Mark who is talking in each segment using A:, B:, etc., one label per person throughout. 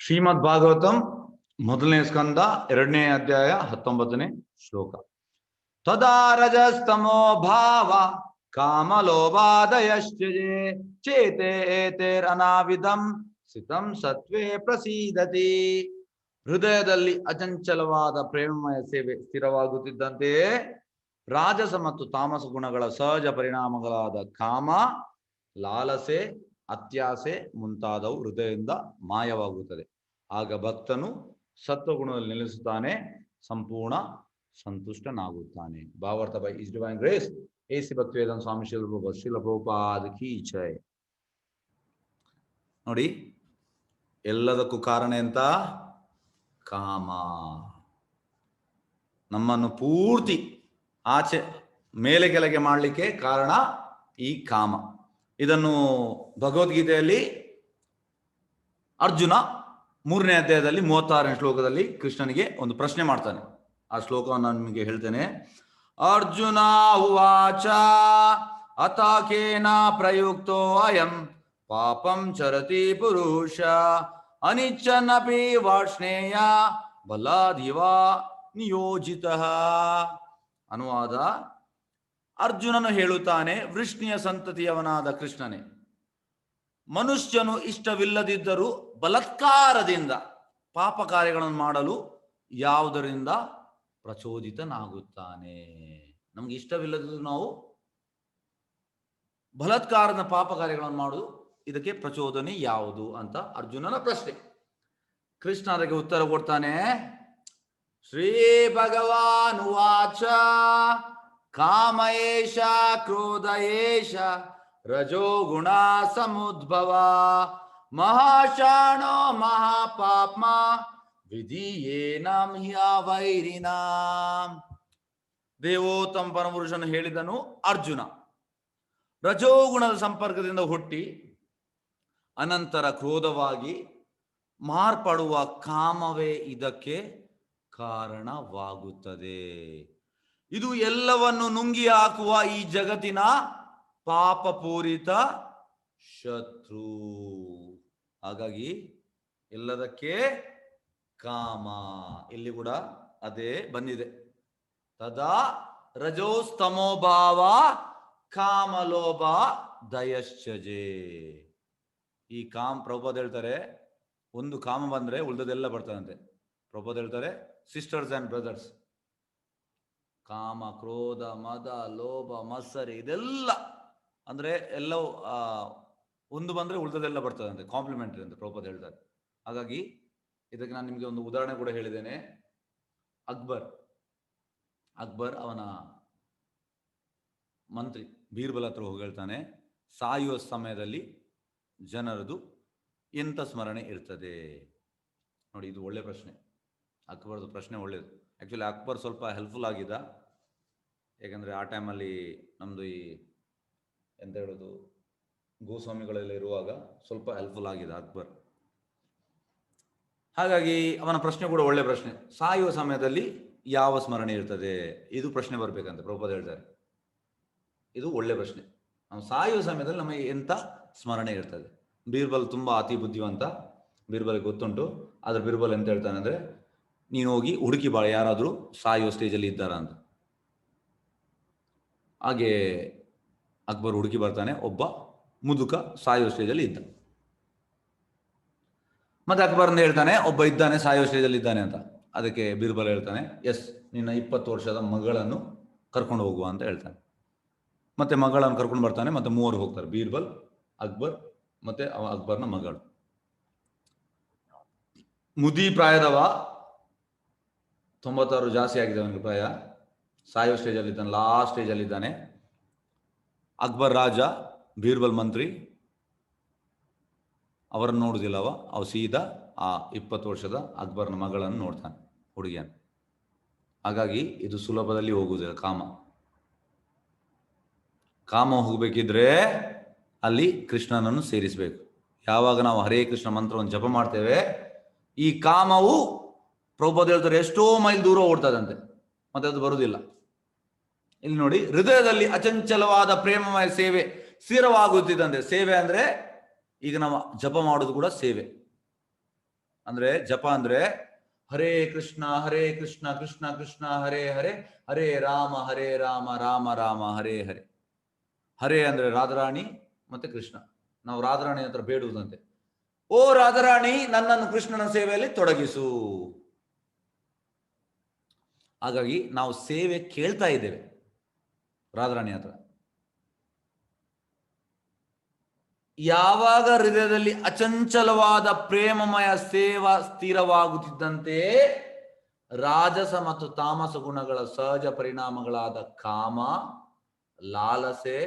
A: ಶ್ರೀಮದ್ ಭಾಗವತಂ ಮೊದಲನೇ ಸ್ಕಂದ 2ನೇ ಅಧ್ಯಾಯ 19ನೇ ಶ್ಲೋಕ. ತದಾ ರಜಸ್ತಮೋ ಭಾವ ಕಾಮಲೋಭಾದಯಶ್ಚಯೇ ಚೇತೆ ಏತೇರನಾವಿಧಂ ಸ್ಥಿತಂ ಸತ್ವೇ ಪ್ರಸೀದತಿ. ಹೃದಯದಲ್ಲಿ ಅಚಂಚಲವಾದ ಪ್ರೇಮಮಯ ಸೇವೆ ಸ್ಥಿರವಾಗುತ್ತಿದ್ದಂತೆಯೇ ರಾಜಸ ಮತ್ತು ತಾಮಸ ಗುಣಗಳ ಸಹಜ ಪರಿಣಾಮಗಳಾದ ಕಾಮ, ಲಾಲಸೆ, ಅತ್ಯಾಸೆ ಮುಂತಾದವು ಹೃದಯದಿಂದ ಮಾಯವಾಗುತ್ತದೆ. ಆಗ ಭಕ್ತನು ಸತ್ವಗುಣದಲ್ಲಿ ನಿಲ್ಲಿಸುತ್ತಾನೆ, ಸಂಪೂರ್ಣ ಸಂತುಷ್ಟನಾಗುತ್ತಾನೆ. ಭಾವಾರ್ಥ by his divine grace AC Bhaktivedanta Swami Srila Prabhupada ಕೀ ಜೈ. ನೋಡಿ, ಎಲ್ಲದಕ್ಕೂ ಕಾರಣ ಎಂತ? ಕಾಮ. ನಮ್ಮನ್ನು ಪೂರ್ತಿ ಆಚೆ ಮೇಲೆ ಕೆಳಗೆ ಮಾಡಲಿಕ್ಕೆ ಕಾರಣ ಈ ಕಾಮ. ಇದನ್ನು ಭಗವದ್ಗೀತೆಯಲ್ಲಿ ಅರ್ಜುನ 3ನೇ ಅಧ್ಯಾಯದಲ್ಲಿ 36ನೇ ಶ್ಲೋಕದಲ್ಲಿ ಕೃಷ್ಣನಿಗೆ ಒಂದು ಪ್ರಶ್ನೆ ಮಾಡ್ತಾನೆ. ಆ ಶ್ಲೋಕವನ್ನು ನಾನು ನಿಮಗೆ ಹೇಳ್ತೇನೆ. ಅರ್ಜುನ ಉವಾಚ ಅತಾಕೇನ ಪ್ರಯುಕ್ತೋ ಅಯಂ ಪಾಪಂ ಚರತಿ ಪುರುಷ ಅನಿಚ್ಛನ್ನಪಿ ವಾರ್ಷ್ಣೇಯ ಬಲಾದಿವ ನಿಯೋಜಿತಃ. ಅನುವಾದ: ಅರ್ಜುನನು ಹೇಳುತ್ತಾನೆ, ವೃಷ್ಣಿಯ ಸಂತತಿಯವನಾದ ಕೃಷ್ಣನೇ, ಮನುಷ್ಯನು ಇಷ್ಟವಿಲ್ಲದಿದ್ದರೂ ಬಲಾತ್ಕಾರದಿಂದ ಪಾಪ ಕಾರ್ಯಗಳನ್ನು ಮಾಡಲು ಯಾವುದರಿಂದ ಪ್ರಚೋದಿತನಾಗುತ್ತಾನೆ? ನಮ್ಗೆ ಇಷ್ಟವಿಲ್ಲದಿದ್ದರೂ ನಾವು ಬಲಾತ್ಕಾರದ ಪಾಪ ಕಾರ್ಯಗಳನ್ನು ಮಾಡುವುದು, ಇದಕ್ಕೆ ಪ್ರಚೋದನೆ ಯಾವುದು ಅಂತ ಅರ್ಜುನನ ಪ್ರಶ್ನೆ. ಕೃಷ್ಣ ಅದಕ್ಕೆ ಉತ್ತರ ಕೊಡ್ತಾನೆ. ಶ್ರೀ ಭಗವಾನ್ ಉವಾಚ ಕಾಮ ಏಷ ಕ್ರೋಧ ಏಷ ರಜೋ ಗುಣ ಸಮುದ್ಭವ ಮಹಾಶಾಣೋ ಮಹಾಪಾಪ್ಮ ವಿಧಿಯೇನಂ ಹ್ಯವೈರಿನಾಂ. ದೇವೋತ್ತಮ ಪರಮಪುರುಷನು ಹೇಳಿದನು, ಅರ್ಜುನ, ರಜೋಗುಣದ ಸಂಪರ್ಕದಿಂದ ಹುಟ್ಟಿ ಅನಂತರ ಕ್ರೋಧವಾಗಿ ಮಾರ್ಪಡುವ ಕಾಮವೇ ಇದಕ್ಕೆ ಕಾರಣವಾಗುತ್ತದೆ. ಇದು ಎಲ್ಲವನ್ನು ನುಂಗಿ ಹಾಕುವ ಈ ಜಗತ್ತಿನ ಪಾಪಪೂರಿತ ಶತ್ರು. ಹಾಗಾಗಿ ಎಲ್ಲದಕ್ಕೆ ಕಾಮ. ಇಲ್ಲಿ ಕೂಡ ಅದೇ ಬಂದಿದೆ. ತದಾ ರಜೋಸ್ತಮೋಭಾವ ಕಾಮಲೋಭ ದಯಶ್ಚಜೆ. ಈ ಪ್ರಭುಪಾದ ಹೇಳ್ತಾರೆ, ಒಂದು ಕಾಮ ಬಂದ್ರೆ ಉಳಿದದೆಲ್ಲ ಬರ್ತದಂತೆ. ಪ್ರಭುಪಾದ ಹೇಳ್ತಾರೆ, ಸಿಸ್ಟರ್ಸ್ ಅಂಡ್ ಬ್ರದರ್ಸ್, ಕಾಮ, ಕ್ರೋಧ, ಮದ, ಲೋಭ, ಮತ್ಸರಿ ಇದೆಲ್ಲ ಅಂದ್ರೆ ಎಲ್ಲವೂ ಒಂದು ಬಂದ್ರೆ ಉಳಿದದೆಲ್ಲ ಬರ್ತದಂತೆ, ಕಾಂಪ್ಲಿಮೆಂಟರಿ ಅಂತ ಪ್ರಭುಪಾದ ಹೇಳ್ತಾರೆ. ಹಾಗಾಗಿ ಇದಕ್ಕೆ ನಾನು ನಿಮಗೆ ಒಂದು ಉದಾಹರಣೆ ಕೂಡ ಹೇಳಿದ್ದೇನೆ. ಅಕ್ಬರ್ ಅವನ ಮಂತ್ರಿ ಬೀರ್ಬಲ್ ಹತ್ರ ಹೋಗಿ ಹೇಳ್ತಾನೆ, ಸಾಯುವ ಸಮಯದಲ್ಲಿ ಜನರದು ಎಂತ ಸ್ಮರಣೆ ಇರ್ತದೆ? ನೋಡಿ, ಇದು ಒಳ್ಳೆ ಪ್ರಶ್ನೆ. ಅಕ್ಬರ್ದು ಪ್ರಶ್ನೆ ಒಳ್ಳೇದು. ಆ್ಯಕ್ಚುಲಿ ಅಕ್ಬರ್ ಸ್ವಲ್ಪ ಹೆಲ್ಪ್ಫುಲ್ ಆಗಿದ್ದ. ಯಾಕಂದರೆ ಆ ಟೈಮಲ್ಲಿ ನಮ್ಮದು ಈ ಎಂತ ಹೇಳೋದು, ಗೋಸ್ವಾಮಿಗಳೆಲ್ಲ ಇರುವಾಗ ಸ್ವಲ್ಪ ಹೆಲ್ಪ್ಫುಲ್ ಆಗಿದೆ ಅಕ್ಬರ್. ಹಾಗಾಗಿ ಅವನ ಪ್ರಶ್ನೆ ಕೂಡ ಒಳ್ಳೆ ಪ್ರಶ್ನೆ. ಸಾಯುವ ಸಮಯದಲ್ಲಿ ಯಾವ ಸ್ಮರಣೆ ಇರ್ತದೆ, ಇದು ಪ್ರಶ್ನೆ ಬರಬೇಕಂತ ಪ್ರಭುಪಾದ ಹೇಳ್ತಾರೆ. ಇದು ಒಳ್ಳೆ ಪ್ರಶ್ನೆ. ನಾವು ಸಾಯುವ ಸಮಯದಲ್ಲಿ ನಮಗೆ ಎಂಥ ಸ್ಮರಣೆ ಇರ್ತದೆ? ಬೀರ್ಬಲ್ ತುಂಬ ಅತಿ ಬುದ್ಧಿವಂತ, ಬೀರ್ಬಲ್ಗೆ ಗೊತ್ತುಂಟು. ಆದರೆ ಬೀರ್ಬಲ್ ಎಂತ ಹೇಳ್ತಾನೆ ಅಂದರೆ, ನೀನು ಹೋಗಿ ಹುಡುಕಿ ಬಾಳ, ಯಾರಾದರೂ ಸಾಯುವ ಸ್ಟೇಜಲ್ಲಿ ಇದ್ದಾರಾ ಅಂತ. ಹಾಗೆ ಅಕ್ಬರ್ ಹುಡುಕಿ ಬರ್ತಾನೆ, ಒಬ್ಬ ಮುದುಕ ಸಾಯುವ ಸ್ಟೇಜಲ್ಲಿ ಇದ್ದ. ಮತ್ತೆ ಅಕ್ಬರ್ನ ಹೇಳ್ತಾನೆ, ಒಬ್ಬ ಇದ್ದಾನೆ ಸಾಯುವ ಸ್ಟೇಜಲ್ಲಿ ಇದ್ದಾನೆ ಅಂತ. ಅದಕ್ಕೆ ಬೀರ್ಬಲ್ ಹೇಳ್ತಾನೆ, ಎಸ್, ನಿನ್ನ 20 ವರ್ಷದ ಮಗಳನ್ನು ಕರ್ಕೊಂಡು ಹೋಗುವ ಅಂತ ಹೇಳ್ತಾನೆ. ಮತ್ತೆ ಮಗಳನ್ನು ಕರ್ಕೊಂಡು ಬರ್ತಾನೆ. ಮತ್ತೆ 3 ಹೋಗ್ತಾರೆ, ಬೀರ್ಬಲ್, ಅಕ್ಬರ್ ಮತ್ತೆ ಅಕ್ಬರ್ನ ಮಗಳು. ಮುದಿ ಪ್ರಾಯದವ, 96 ಜಾಸ್ತಿ ಆಗಿದೆ ಅವನಿಗೆ ಪ್ರಾಯ, ಸಾಯುವ ಸ್ಟೇಜಲ್ಲಿ ಇದ್ದಾನೆ, ಲಾಸ್ಟ್ ಸ್ಟೇಜಲ್ಲಿ ಇದ್ದಾನೆ. ಅಕ್ಬರ್ ರಾಜ, ಬೀರ್ಬಲ್ ಮಂತ್ರಿ. ಅವರನ್ನು ನೋಡುವುದಿಲ್ಲ ಅವ ಸೀದಾ ಆ 20 ವರ್ಷದ ಅಕ್ಬರ್ನ ಮಗಳನ್ನು ನೋಡ್ತಾನೆ, ಹುಡುಗಿಯನ್ನು. ಹಾಗಾಗಿ ಇದು ಸುಲಭದಲ್ಲಿ ಹೋಗುವುದಿಲ್ಲ. ಕಾಮ ಹೋಗಬೇಕಿದ್ರೆ ಅಲ್ಲಿ ಕೃಷ್ಣನನ್ನು ಸೇರಿಸಬೇಕು. ಯಾವಾಗ ನಾವು ಹರೇ ಕೃಷ್ಣ ಮಂತ್ರವನ್ನು ಜಪ ಮಾಡ್ತೇವೆ, ಈ ಕಾಮವು ಪ್ರಭುಪಾದ ಹೇಳ್ತಾರೆ ಎಷ್ಟೋ ಮೈಲ್ ದೂರ ಓಡ್ತದಂತೆ, ಮತ್ತೆ ಅದು ಬರುವುದಿಲ್ಲ. ಇಲ್ಲಿ ನೋಡಿ, ಹೃದಯದಲ್ಲಿ ಅಚಂಚಲವಾದ ಪ್ರೇಮಮಯ ಸೇವೆ ಸ್ಥಿರವಾಗುತ್ತಿದ್ದಂತೆ. ಸೇವೆ ಅಂದ್ರೆ ಈಗ ನಾವು ಜಪ ಮಾಡೋದು ಕೂಡ ಸೇವೆ. ಅಂದ್ರೆ ಜಪ ಅಂದ್ರೆ ಹರೇ ಕೃಷ್ಣ ಕೃಷ್ಣ ಕೃಷ್ಣ ಹರೇ ಹರೇ, ಹರೇ ರಾಮ ರಾಮ ರಾಮ ಹರೇ ಹರೇ. ಹರೇ ಅಂದ್ರೆ ರಾಧಾರಾಣಿ ಮತ್ತೆ ಕೃಷ್ಣ. ನಾವು ರಾಧಾರಾಣಿ ಹತ್ರ ಬೇಡುವುದಂತೆ, ಓ ರಾಧಾರಾಣಿ ನನ್ನನ್ನು ಕೃಷ್ಣನ ಸೇವೆಯಲ್ಲಿ ತೊಡಗಿಸು. ಹಾಗಾಗಿ ನಾವು ಸೇವೆ ಕೇಳ್ತಾ ಇದ್ದೇವೆ ರಾಧಾರಾಣಿ ಹತ್ರ. ಯಾವಾಗ ಹೃದಯದಲ್ಲಿ ಅಚಂಚಲವಾದ ಪ್ರೇಮಮಯ ಸೇವಾ ಸ್ಥಿರವಾಗುತ್ತಿದ್ದಂತೆ ರಾಜಸ ಮತ್ತು ತಾಮಸ ಗುಣಗಳ ಸಹಜ ಪರಿಣಾಮಗಳಾದ ಕಾಮ, ಲಾಲಸೆ,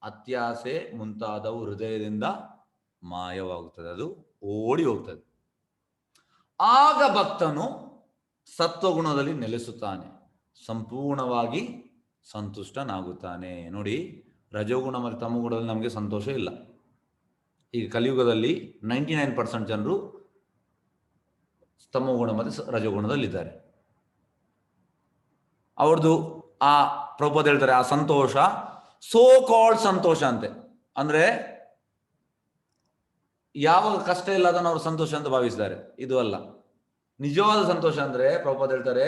A: ಅತ್ಯಾಸೆ ಮುಂತಾದವು ಹೃದಯದಿಂದ ಮಾಯವಾಗುತ್ತದೆ, ಅದು ಓಡಿ ಹೋಗ್ತದೆ. ಆಗ ಭಕ್ತನು ಸತ್ವಗುಣದಲ್ಲಿ ನೆಲೆಸುತ್ತಾನೆ, ಸಂಪೂರ್ಣವಾಗಿ ಸಂತುಷ್ಟನಾಗುತ್ತಾನೆ. ನೋಡಿ, ರಜೋಗುಣ ಮತ್ತು ತಮಗುಣದಲ್ಲಿ ನಮಗೆ ಸಂತೋಷ ಇಲ್ಲ. ಈಗ ಕಲಿಯುಗದಲ್ಲಿ 99% ಜನರು ತಮೋಗುಣ ಮತ್ತು ರಜೋಗುಣದಲ್ಲಿದ್ದಾರೆ. ಅವ್ರದ್ದು ಆ ಪ್ರಭುಪಾದ ಹೇಳ್ತಾರೆ, ಆ ಸಂತೋಷ ಸೋ ಕಾಲ್ಡ್ ಸಂತೋಷ ಅಂತೆ. ಅಂದ್ರೆ ಯಾವಾಗ ಕಷ್ಟ ಇಲ್ಲ ಅದನ್ನು ಅವರು ಸಂತೋಷ ಅಂತ ಭಾವಿಸಿದ್ದಾರೆ. ಇದು ಅಲ್ಲ ನಿಜವಾದ ಸಂತೋಷ. ಅಂದ್ರೆ ಪ್ರಭುಪಾದ ಹೇಳ್ತಾರೆ,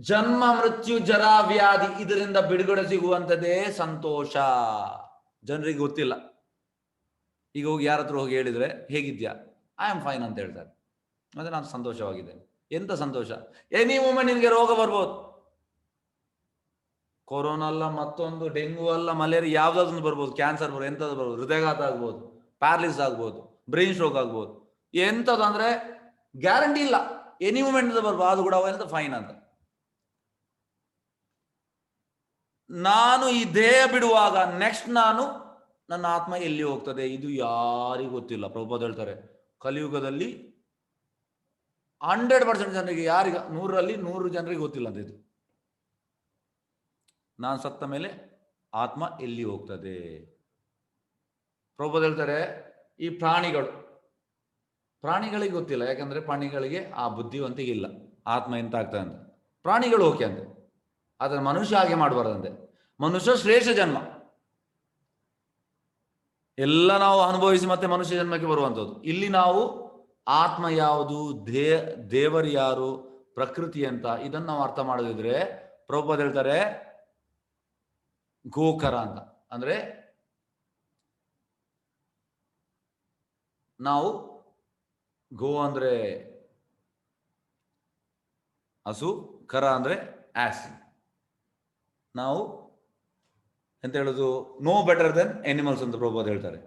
A: ಜನ್ಮ ಮೃತ್ಯು ಜರಾ ವ್ಯಾಧಿ ಇದರಿಂದ ಬಿಡುಗಡೆ ಸಿಗುವಂಥದ್ದೇ ಸಂತೋಷ. ಜನರಿಗೆ ಗೊತ್ತಿಲ್ಲ. ಈಗ ಹೋಗಿ ಯಾರ ಹತ್ರ ಹೋಗಿ ಹೇಳಿದ್ರೆ ಹೇಗಿದ್ಯಾ, ಐ ಆಮ್ ಫೈನ್ ಅಂತ ಹೇಳ್ತಾರೆ. ಅಂದ್ರೆ ನಾನು ಸಂತೋಷವಾಗಿದ್ದೇನೆ. ಎಂತ ಸಂತೋಷ? ಎನಿ ಮೂಮೆಂಟ್ ನಿನ್ಗೆ ರೋಗ ಬರ್ಬೋದು. ಕೊರೋನಾ ಅಲ್ಲ, ಮತ್ತೊಂದು ಡೆಂಗು ಅಲ್ಲ, ಮಲೇರಿಯಾ ಯಾವ್ದಾದ್ರು ಬರ್ಬೋದು, ಕ್ಯಾನ್ಸರ್ ಬರ್ಬೋದು, ಎಂಥದ್ದು ಬರ್ಬೋದು, ಹೃದಯಘಾತ ಆಗ್ಬೋದು, ಪ್ಯಾರಲಿಸ್ ಆಗ್ಬೋದು, ಬ್ರೈನ್ ಸ್ಟ್ರೋಕ್ ಆಗ್ಬೋದು. ಎಂಥದ್ದು ಅಂದ್ರೆ ಗ್ಯಾರಂಟಿ ಇಲ್ಲ, ಎನಿ ಮೂಮೆಂಟ್ ಬರ್ಬೋದು. ಅದು ಕೂಡ ಎಂತ ಫೈನ್ ಅಂತ. ನಾನು ಈ ದೇಹ ಬಿಡುವಾಗ ನೆಕ್ಸ್ಟ್ ನನ್ನ ಆತ್ಮ ಎಲ್ಲಿ ಹೋಗ್ತದೆ ಇದು ಯಾರಿಗೂ ಗೊತ್ತಿಲ್ಲ. ಪ್ರಭುಪಾದ ಹೇಳ್ತಾರೆ, ಕಲಿಯುಗದಲ್ಲಿ 100% ಜನರಿಗೆ, ಯಾರಿಗ 100ರಲ್ಲಿ 100 ಜನರಿಗೆ ಗೊತ್ತಿಲ್ಲ ಅಂತ ಇದು. ನಾನು ಸತ್ತ ಮೇಲೆ ಆತ್ಮ ಎಲ್ಲಿ ಹೋಗ್ತದೆ. ಪ್ರಭುಪಾದ ಹೇಳ್ತಾರೆ, ಈ ಪ್ರಾಣಿಗಳಿಗೆ ಗೊತ್ತಿಲ್ಲ. ಯಾಕಂದ್ರೆ ಪ್ರಾಣಿಗಳಿಗೆ ಆ ಬುದ್ಧಿವಂತಿಗೆ ಇಲ್ಲ, ಆತ್ಮ ಎಂತ ಆಗ್ತದೆ ಅಂತ. ಪ್ರಾಣಿಗಳು ಓಕೆ ಅಂತೆ, ಆದ್ರೆ ಮನುಷ್ಯ ಹಾಗೆ ಮಾಡಬಾರ್ದಂತೆ. ಮನುಷ್ಯ ಶ್ರೇಷ್ಠ ಜನ್ಮ, ಎಲ್ಲ ನಾವು ಅನುಭವಿಸಿ ಮತ್ತೆ ಮನುಷ್ಯ ಜನ್ಮಕ್ಕೆ ಬರುವಂಥದ್ದು. ಇಲ್ಲಿ ನಾವು ಆತ್ಮ ಯಾವುದು, ದೇವರು ಯಾರು, ಪ್ರಕೃತಿ ಅಂತ ಇದನ್ನು ನಾವು ಅರ್ಥ ಮಾಡೋದಿದ್ರೆ ಪ್ರಭುಪಾದ ಹೇಳ್ತಾರೆ ಗೋಕರ ಅಂತ. ಅಂದ್ರೆ ನಾವು ಗೋ ಅಂದ್ರೆ ಹಸು, ಕರ ಅಂದ್ರೆ ಆಸ್. ನಾವು ಎಂತ ಹೇಳುದು, ನೋ ಬೆಟರ್ ದೆನ್ ಎನಿಮಲ್ಸ್ ಅಂತ ಪ್ರಭುಪಾದ ಹೇಳ್ತಾರೆ.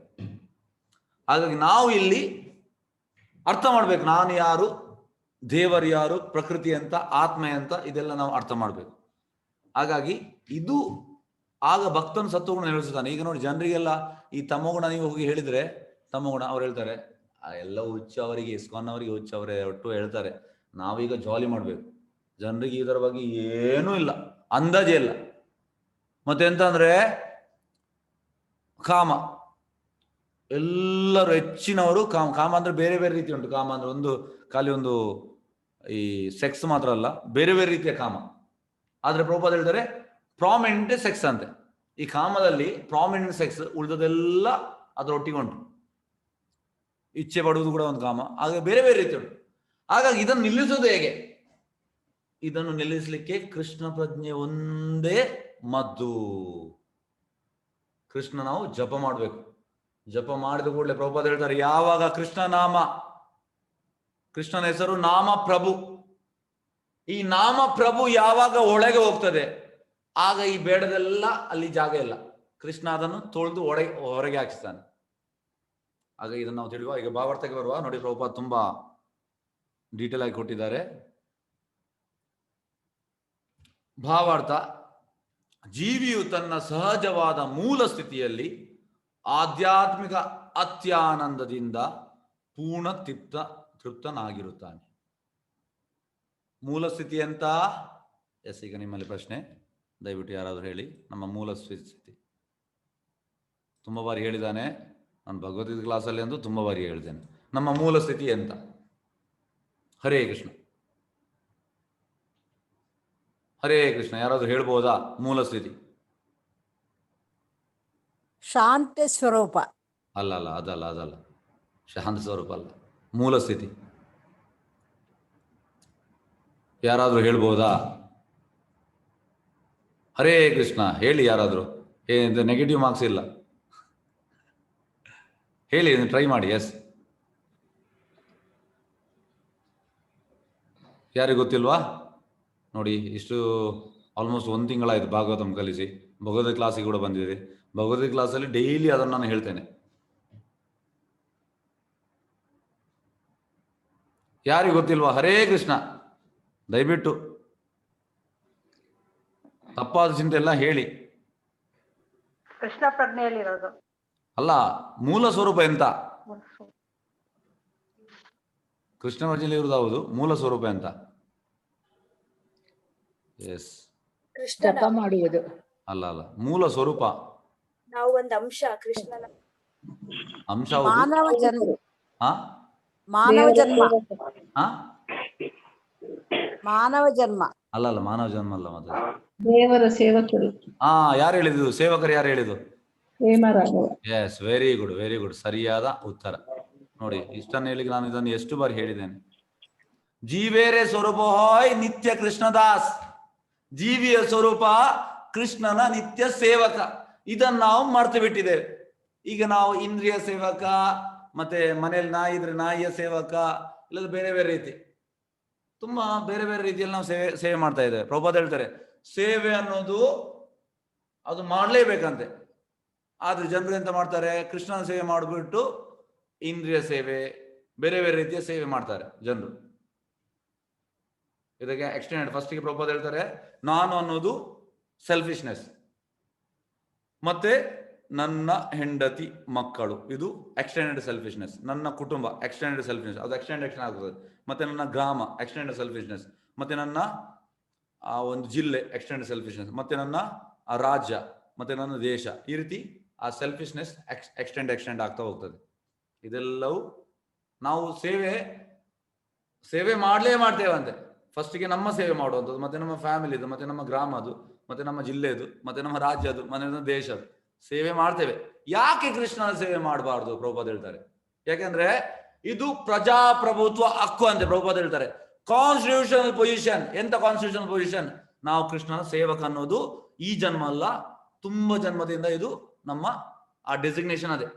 A: ಹಾಗಾಗಿ ನಾವು ಇಲ್ಲಿ ಅರ್ಥ ಮಾಡ್ಬೇಕು, ನಾನು ಯಾರು, ದೇವರು ಯಾರು, ಪ್ರಕೃತಿ ಅಂತ, ಆತ್ಮ ಅಂತ, ಇದೆಲ್ಲ ನಾವು ಅರ್ಥ ಮಾಡ್ಬೇಕು. ಹಾಗಾಗಿ ಇದು ಆಗ ಭಕ್ತನ ಸತ್ವಗುಣ ನೆಲೆಸುತ್ತಾನೆ. ಈಗ ನೋಡಿ, ಜನರಿಗೆಲ್ಲ ಈ ತಮಗುಣ ನೀವು ಹೋಗಿ ಹೇಳಿದ್ರೆ, ತಮಗುಣ ಅವ್ರು ಹೇಳ್ತಾರೆ ಎಲ್ಲ ಹುಚ್ಚ, ಅವರಿಗೆ ಇಸ್ಕಾನ್ ಅವರಿಗೆ ಹುಚ್ಚ, ಅವರೇ ಒಟ್ಟು ಹೇಳ್ತಾರೆ. ನಾವೀಗ ಜಾಲಿ ಮಾಡ್ಬೇಕು. ಜನರಿಗೆ ಇದರ ಬಗ್ಗೆ ಏನೂ ಇಲ್ಲ, ಅಂದಾಜೆ ಇಲ್ಲ. ಮತ್ತೆ ಎಂತ ಅಂದ್ರೆ ಕಾಮ, ಎಲ್ಲರೂ ಹೆಚ್ಚಿನವರು ಕಾಮ ಅಂದ್ರೆ ಬೇರೆ ಬೇರೆ ರೀತಿ ಉಂಟು. ಕಾಮ ಅಂದ್ರೆ ಖಾಲಿ ಒಂದು ಈ ಸೆಕ್ಸ್ ಮಾತ್ರ ಅಲ್ಲ, ಬೇರೆ ಬೇರೆ ರೀತಿಯ ಕಾಮ. ಆದ್ರೆ ಪ್ರಭುಪಾದ ಹೇಳ್ತಾರೆ ಪ್ರಾಮಿನೆಂಟ್ ಸೆಕ್ಸ್ ಅಂತೆ. ಈ ಕಾಮದಲ್ಲಿ ಪ್ರಾಮಿನೆಂಟ್ ಸೆಕ್ಸ್, ಉಳಿದದೆಲ್ಲ ಅದರೊಟ್ಟಿಗೆ ಉಂಟು. ಇಚ್ಛೆ ಪಡುವುದು ಕೂಡ ಒಂದು ಕಾಮ. ಆಗ ಬೇರೆ ಬೇರೆ ರೀತಿ ಉಂಟು. ಹಾಗಾಗಿ ಇದನ್ನು ನಿಲ್ಲಿಸುವುದು ಹೇಗೆ? ಇದನ್ನು ನಿಲ್ಲಿಸಲಿಕ್ಕೆ ಕೃಷ್ಣ ಪ್ರಜ್ಞೆ ಒಂದೇ ಮದ್ದು. ಕೃಷ್ಣ ನಾವು ಜಪ ಮಾಡಬೇಕು. ಜಪ ಮಾಡಿದ ಕೂಡಲೇ ಪ್ರಭುಪಾದ ಹೇಳ್ತಾರೆ, ಯಾವಾಗ ಕೃಷ್ಣನ ಹೆಸರು ನಾಮ ಪ್ರಭು, ಈ ನಾಮ ಪ್ರಭು ಯಾವಾಗ ಒಳಗೆ ಹೋಗ್ತದೆ ಆಗ ಈ ಬೇಡದೆಲ್ಲ ಅಲ್ಲಿ ಜಾಗ ಇಲ್ಲ. ಕೃಷ್ಣ ಅದನ್ನು ತೊಳೆದು ಹೊರಗೆ ಹಾಕಿಸ್ತಾನೆ. ಆಗ ಇದನ್ನು ನಾವು ತಿಳಿಯುವ. ಈಗ ಭಾವಾರ್ಥಕ್ಕೆ ಬರುವ. ನೋಡಿ, ಪ್ರಭುಪಾದ ತುಂಬಾ ಡೀಟೇಲ್ ಆಗಿ ಕೊಟ್ಟಿದ್ದಾರೆ. ಭಾವಾರ್ಥ: ಜೀವಿಯು ತನ್ನ ಸಹಜವಾದ ಮೂಲ ಸ್ಥಿತಿಯಲ್ಲಿ ಆಧ್ಯಾತ್ಮಿಕ ಅತ್ಯಾನಂದದಿಂದ ಪೂರ್ಣ ತೃಪ್ತನಾಗಿರುತ್ತಾನೆ. ಮೂಲ ಸ್ಥಿತಿ ಅಂತ ಈಗ ನಿಮ್ಮಲ್ಲಿ ಪ್ರಶ್ನೆ, ದಯವಿಟ್ಟು ಯಾರಾದರೂ ಹೇಳಿ. ನಮ್ಮ ಮೂಲ ಸ್ಥಿತಿ ತುಂಬ ಬಾರಿ ಹೇಳಿದ್ದಾನೆ ನಾನು ಭಗವದ್ಗೀತೆ ಕ್ಲಾಸಲ್ಲಿ ಎಂದು ತುಂಬ ಬಾರಿ ಹೇಳಿದ್ದೇನೆ. ನಮ್ಮ ಮೂಲ ಸ್ಥಿತಿ ಎಂತ? ಹರೇ ಕೃಷ್ಣ, ಹರೇ ಕೃಷ್ಣ. ಯಾರಾದರೂ ಹೇಳ್ಬೋದಾ ಮೂಲ ಸ್ಥಿತಿ?
B: ಶಾಂತ ಸ್ವರೂಪ.
A: ಅಲ್ಲ, ಅದಲ್ಲ ಶಾಂತ ಸ್ವರೂಪ ಅಲ್ಲ. ಮೂಲ ಸ್ಥಿತಿ ಯಾರಾದರೂ ಹೇಳ್ಬೋದಾ? ಹರೇ ಕೃಷ್ಣ ಹೇಳಿ ಯಾರಾದರೂ. ಏನು ನೆಗೆಟಿವ್ ಮಾರ್ಕ್ಸ್ ಇಲ್ಲ, ಹೇಳಿ, ಟ್ರೈ ಮಾಡಿ. ಎಸ್, ಯಾರಿಗೆ ಗೊತ್ತಿಲ್ವಾ? ನೋಡಿ, ಇಷ್ಟು ಆಲ್ಮೋಸ್ಟ್ 1 ತಿಂಗಳಾಯಿತು ಭಾಗವತಂ ಕಲಿಸಿ. ಭಗವದ್ಗೀತೆ ಕ್ಲಾಸಿಗೆ ಕೂಡ ಬಂದಿದೆ. ಭಗವದ್ಗೀತೆ ಕ್ಲಾಸಲ್ಲಿ ಡೈಲಿ ಅದನ್ನು ನಾನು ಹೇಳ್ತೇನೆ. ಯಾರಿಗೆ ಗೊತ್ತಿಲ್ವಾ? ಹರೇ ಕೃಷ್ಣ, ದಯವಿಟ್ಟು ತಪ್ಪಾದ ಚಿಂತೆ ಎಲ್ಲ ಹೇಳಿ.
B: ಕೃಷ್ಣ ಪ್ರಜ್ಞೆಯಲ್ಲಿರೋದು
A: ಅಲ್ಲ, ಮೂಲ ಸ್ವರೂಪ ಎಂತ? ಕೃಷ್ಣ ಪ್ರಜ್ಞೆಯಲ್ಲಿ ಇರುವುದು ಹೌದು, ಮೂಲ ಸ್ವರೂಪ ಎಂತ? ಎಸ್,
C: ಜಪ ಮಾಡುವುದು
A: ಅಲ್ಲ ಅಲ್ಲ, ಮೂಲ ಸ್ವರೂಪ
D: ನಾವು ಒಂದು ಅಂಶ ಕೃಷ್ಣನ
A: ಅಂಶ.
C: ಮಾನವ ಜನ್ಮ.
A: ಹಾ,
C: ಮಾನವ ಜನ್ಮ.
A: ಹಾ,
C: ಮಾನವ ಜನ್ಮ
A: ಅಲ್ಲ ಅಲ್ಲ, ಮಾನವ ಜನ್ಮ ಅಲ್ಲ. ಮತ್ತೆ
E: ದೇವರ ಸೇವಕರು.
A: ಹಾ, ಯಾರು ಹೇಳಿದ್ದು? ಸೇವಕರು ಯಾರು ಹೇಳಿದ್ದು?
E: Hemaraghav.
A: Yes, very good, very good, ಸರಿಯಾದ ಉತ್ತರ. ನೋಡಿ, ಇಷ್ಟನ್ನು ಹೇಳಿಕ್ಕೆ ನಾನು ಇದನ್ನು ಎಷ್ಟು ಬಾರಿ ಹೇಳಿದ್ದೇನೆ. ಜೀವೇರೆ ಸ್ವರೂಪ ಹೋಯ್ ನಿತ್ಯ ಕೃಷ್ಣದಾಸ್. ಜೀವಿಯ ಸ್ವರೂಪ ಕೃಷ್ಣನ ನಿತ್ಯ ಸೇವಕ. ಇದನ್ನು ನಾವು ಮರ್ತು ಬಿಟ್ಟಿದ್ದೇವೆ. ಈಗ ನಾವು ಇಂದ್ರಿಯ ಸೇವಕ, ಮತ್ತೆ ಮನೇಲಿ ನಾಯಿ ಇದ್ರೆ ನಾಯಿಯ ಸೇವಕ, ಇಲ್ಲದ ಬೇರೆ ಬೇರೆ ರೀತಿ, ತುಂಬಾ ಬೇರೆ ಬೇರೆ ರೀತಿಯಲ್ಲಿ ನಾವು ಸೇವೆ ಮಾಡ್ತಾ ಇದ್ದೇವೆ. ಪ್ರಭುಪಾದ ಹೇಳ್ತಾರೆ, ಸೇವೆ ಅನ್ನೋದು ಅದು ಮಾಡಲೇಬೇಕಂತೆ. ಆದ್ರೆ ಜನರು ಎಂತ ಮಾಡ್ತಾರೆ? ಕೃಷ್ಣನ ಸೇವೆ ಮಾಡಿಬಿಟ್ಟು ಇಂದ್ರಿಯ ಸೇವೆ, ಬೇರೆ ಬೇರೆ ರೀತಿಯ ಸೇವೆ ಮಾಡ್ತಾರೆ ಜನರು. ಇದಕ್ಕೆ ಎಕ್ಸ್ಟೆಂಡೆಡ್ ಫಸ್ಟಿಗೆ ಪ್ರಭುಪಾದ ಹೇಳ್ತಾರೆ, ನಾನು ಅನ್ನೋದು ಸೆಲ್ಫಿಶ್ನೆಸ್, ಮತ್ತೆ ನನ್ನ ಹೆಂಡತಿ ಮಕ್ಕಳು ಇದು ಎಕ್ಸ್ಟೆಂಡೆಡ್ ಸೆಲ್ಫಿಶ್ನೆಸ್. ನನ್ನ ಕುಟುಂಬ ಎಕ್ಸ್ಟೆಂಡೆಡ್ ಸೆಲ್ಫಿಶ್ನೆಸ್, ಅದು ಎಕ್ಸ್ಟೆಂಡ್ ಆಗ್ತದೆ. ಮತ್ತೆ ನನ್ನ ಗ್ರಾಮ ಎಕ್ಸ್ಟೆಂಡೆಡ್ ಸೆಲ್ಫಿಶ್ನೆಸ್, ಮತ್ತೆ ನನ್ನ ಆ ಒಂದು ಜಿಲ್ಲೆ ಎಕ್ಸ್ಟೆಂಡೆಡ್ ಸೆಲ್ಫಿಶ್ನೆಸ್, ಮತ್ತೆ ನನ್ನ ಆ ರಾಜ್ಯ, ಮತ್ತೆ ನನ್ನ ದೇಶ. ಈ ರೀತಿ ಆ ಸೆಲ್ಫಿಶ್ನೆಸ್ ಎಕ್ಸ್ಟೆಂಡ್ ಆಗ್ತಾ ಹೋಗ್ತದೆ. ಇದೆಲ್ಲವೂ ನಾವು ಸೇವೆ ಮಾಡ್ತೇವಂತೆ. ಫಸ್ಟಿಗೆ ನಮ್ಮ ಸೇವೆ ಮಾಡುವಂಥದ್ದು, ಮತ್ತೆ ನಮ್ಮ ಫ್ಯಾಮಿಲಿದು, ಮತ್ತೆ ನಮ್ಮ ಗ್ರಾಮದು, ಮತ್ತೆ ನಮ್ಮ ಜಿಲ್ಲೆದು, ಮತ್ತೆ ನಮ್ಮ ರಾಜ್ಯದು, ಮತ್ತೆ ನಮ್ಮ ದೇಶದ್ದು ಸೇವೆ ಮಾಡ್ತೇವೆ. ಯಾಕೆ ಕೃಷ್ಣನ ಸೇವೆ ಮಾಡಬಾರ್ದು? ಪ್ರಭುಪಾದ ಹೇಳ್ತಾರೆ, ಯಾಕೆಂದ್ರೆ ಇದು ಪ್ರಜಾಪ್ರಭುತ್ವ ಹಕ್ಕು ಅಂತೆ. ಪ್ರಭುಪಾದ ಹೇಳ್ತಾರೆ, ಕಾನ್ಸ್ಟಿಟ್ಯೂಷನಲ್ ಪೊಸಿಷನ್. ಎಂತ ಕಾನ್ಸ್ಟಿಟ್ಯೂಷನಲ್ ಪೊಸಿಷನ್? ನಾವು ಕೃಷ್ಣನ ಸೇವಕ ಅನ್ನೋದು ಈ ಜನ್ಮ ಅಲ್ಲ, ತುಂಬಾ ಜನ್ಮದಿಂದ ಇದು ನಮ್ಮ ಆ ಡೆಸಿಗ್ನೇಷನ್. ಅದೇ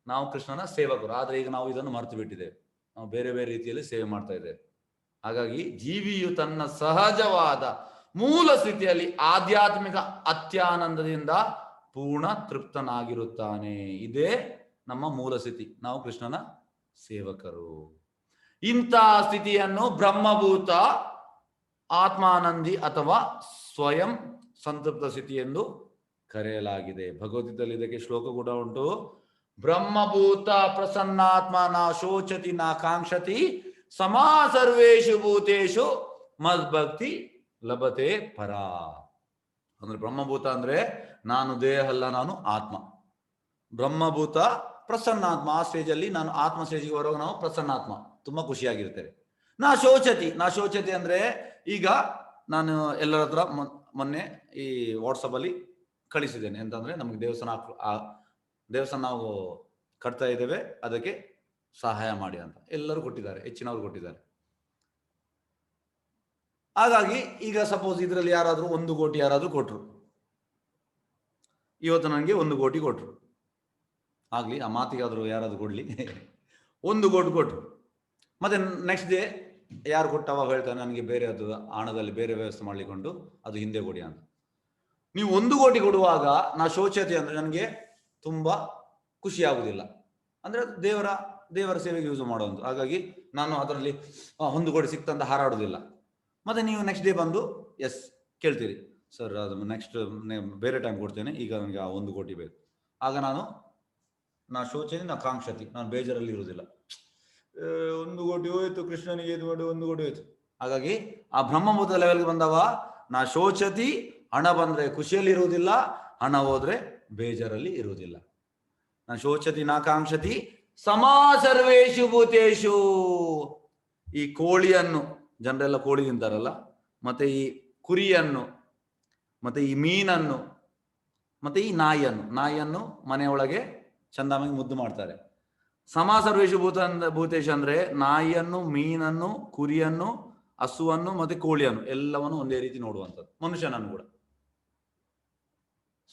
A: ನಾವು ಕೃಷ್ಣನ ಸೇವಕರು. ಆದ್ರೆ ಈಗ ನಾವು ಇದನ್ನು ಮರೆತು ಬಿಟ್ಟಿದ್ದೇವೆ. ನಾವು ಬೇರೆ ಬೇರೆ ರೀತಿಯಲ್ಲಿ ಸೇವೆ ಮಾಡ್ತಾ ಇದ್ದೇವೆ. ಹಾಗಾಗಿ ಜೀವಿಯು ತನ್ನ ಸಹಜವಾದ ಮೂಲ ಸ್ಥಿತಿಯಲ್ಲಿ ಆಧ್ಯಾತ್ಮಿಕ ಅತ್ಯಾನಂದದಿಂದ ಪೂರ್ಣ ತೃಪ್ತನಾಗಿರುತ್ತಾನೆ. ಇದೇ ನಮ್ಮ ಮೂಲ ಸ್ಥಿತಿ. ನಾವು ಕೃಷ್ಣನ ಸೇವಕರು. ಇಂತಹ ಸ್ಥಿತಿಯನ್ನು ಬ್ರಹ್ಮಭೂತ, ಆತ್ಮಾನಂದಿ ಅಥವಾ ಸ್ವಯಂ ಸಂತೃಪ್ತ ಸ್ಥಿತಿ ಎಂದು ಕರೆಯಲಾಗಿದೆ. ಭಗವದ್ಗೀತೆಯಲ್ಲಿ ಇದಕ್ಕೆ ಶ್ಲೋಕ ಕೂಡ ಉಂಟು. ಬ್ರಹ್ಮಭೂತ ಪ್ರಸನ್ನಾತ್ಮ ನ ಶೋಚತಿ ನ ಕಾಂಕ್ಷತಿ ಸಮಾ ಸರ್ವೇಷು ಭೂತೇಶು ಮದ್ಭಕ್ತಿ ಲಭತೆ ಪರ. ಅಂದ್ರೆ ಬ್ರಹ್ಮಭೂತ ಅಂದ್ರೆ ನಾನು ದೇಹ ಅಲ್ಲ, ನಾನು ಆತ್ಮ. ಬ್ರಹ್ಮಭೂತ ಪ್ರಸನ್ನಾತ್ಮ, ಆ ಸ್ಟೇಜಲ್ಲಿ ನಾನು ಆತ್ಮ ಸ್ಟೇಜಿಗೆ ಬರುವಾಗ ನಾವು ಪ್ರಸನ್ನಾತ್ಮ, ತುಂಬಾ ಖುಷಿಯಾಗಿರ್ತೇವೆ. ನಾ ಶೋಚತಿ ಅಂದ್ರೆ ಈಗ ನಾನು ಎಲ್ಲರ ಹತ್ರ ಮೊನ್ನೆ ಈ ವಾಟ್ಸಪ್ ಅಲ್ಲಿ ಕಳಿಸಿದ್ದೇನೆ. ಎಂತಂದ್ರೆ ನಮಗೆ ದೇವಸ್ಥಾನ ನಾವು ಕಟ್ತಾ ಇದ್ದೇವೆ, ಅದಕ್ಕೆ ಸಹಾಯ ಮಾಡಿ ಅಂತ ಎಲ್ಲರೂ ಕೊಟ್ಟಿದ್ದಾರೆ, ಹೆಚ್ಚಿನವರು ಕೊಟ್ಟಿದ್ದಾರೆ. ಹಾಗಾಗಿ ಈಗ ಸಪೋಸ್ ಇದರಲ್ಲಿ ಯಾರಾದ್ರೂ 1 ಕೋಟಿ ಯಾರಾದ್ರೂ ಕೊಟ್ರು, ಇವತ್ತು ನನಗೆ 1 ಕೋಟಿ ಕೊಟ್ರು, ಆಗ್ಲಿ, ಆ ಮಾತಿಗಾದ್ರೂ ಯಾರಾದ್ರೂ ಕೊಡ್ಲಿ, 1 ಕೋಟಿ ಕೊಟ್ರು. ಮತ್ತೆ ನೆಕ್ಸ್ಟ್ ಡೇ ಯಾರು ಕೊಟ್ಟವ ಹೇಳ್ತಾನೆ, ನನಗೆ ಬೇರೆ ಅದು ಹಣದಲ್ಲಿ ಬೇರೆ ವ್ಯವಸ್ಥೆ ಮಾಡ್ಲಿಕೊಂಡು ಅದು ಹಿಂದೆ ಕೊಡಿ ಅಂತ. ನೀವು 1 ಕೋಟಿ ಕೊಡುವಾಗ ನಾ ಶೋಚತೆ ಅಂದ್ರೆ ನನಗೆ ತುಂಬಾ ಖುಷಿ ಆಗುದಿಲ್ಲ. ಅಂದ್ರೆ ದೇವರ ಸೇವೆಗೆ ಯೂಸ್ ಮಾಡುವಂತ. ಹಾಗಾಗಿ ನಾನು ಅದರಲ್ಲಿ 1 ಕೋಟಿ ಸಿಕ್ತಂತ ಹಾರಾಡುದಿಲ್ಲ. ಮತ್ತೆ ನೀವು ನೆಕ್ಸ್ಟ್ ಡೇ ಬಂದು ಎಸ್ ಕೇಳ್ತೀರಿ, ಸರ್ ಅದು ನೆಕ್ಸ್ಟ್ ಬೇರೆ ಟೈಮ್ ಕೊಡ್ತೇನೆ, ಈಗ ನನಗೆ ಆ 1 ಕೋಟಿ ಬೇಕು. ಆಗ ನಾ ಶೋಚನೆ, ನಾ ಕಾಂಕ್ಷತಿ, ನಾನು ಬೇಜಾರಲ್ಲಿ ಇರುವುದಿಲ್ಲ. 1 ಕೋಟಿ ಹೋಯ್ತು, ಕೃಷ್ಣನಿಗೆ ಇದು ಮಾಡಿ 1 ಕೋಟಿ ಹೋಯ್ತು. ಹಾಗಾಗಿ ಆ ಬ್ರಹ್ಮಭೂತ ಲೆವೆಲ್ಗೆ ಬಂದವ ನಾ ಶೋಚತಿ, ಹಣ ಬಂದ್ರೆ ಖುಷಿಯಲ್ಲಿ ಇರುವುದಿಲ್ಲ, ಹಣ ಹೋದ್ರೆ ಬೇಜಾರಲ್ಲಿ ಇರುವುದಿಲ್ಲ. ನಾ ಶೋಚತಿ ನಾ ಕಾಂಕ್ಷತಿ ಸಮಾ ಸರ್ವೇಷು ಭೂತೇಶು. ಈ ಕೋಳಿಯನ್ನು ಜನರೆಲ್ಲ ಕೋಳಿ ತಿಂತಾರಲ್ಲ, ಮತ್ತೆ ಈ ಕುರಿಯನ್ನು, ಮತ್ತೆ ಈ ಮೀನನ್ನು, ಮತ್ತೆ ಈ ನಾಯಿಯನ್ನು ಮನೆಯೊಳಗೆ ಚಂದಾಮಾಗಿ ಮುದ್ದು ಮಾಡ್ತಾರೆ. ಸಮಾ ಸರ್ವೇಷು ಭೂತೇಶು ಅಂದ್ರೆ ನಾಯಿಯನ್ನು, ಮೀನನ್ನು, ಕುರಿಯನ್ನು ಹಸುವನ್ನು ಮತ್ತೆ ಕೋಳಿಯನ್ನು ಎಲ್ಲವನ್ನು ಒಂದೇ ರೀತಿ ನೋಡುವಂಥದ್ದು, ಮನುಷ್ಯನನ್ನು ಕೂಡ.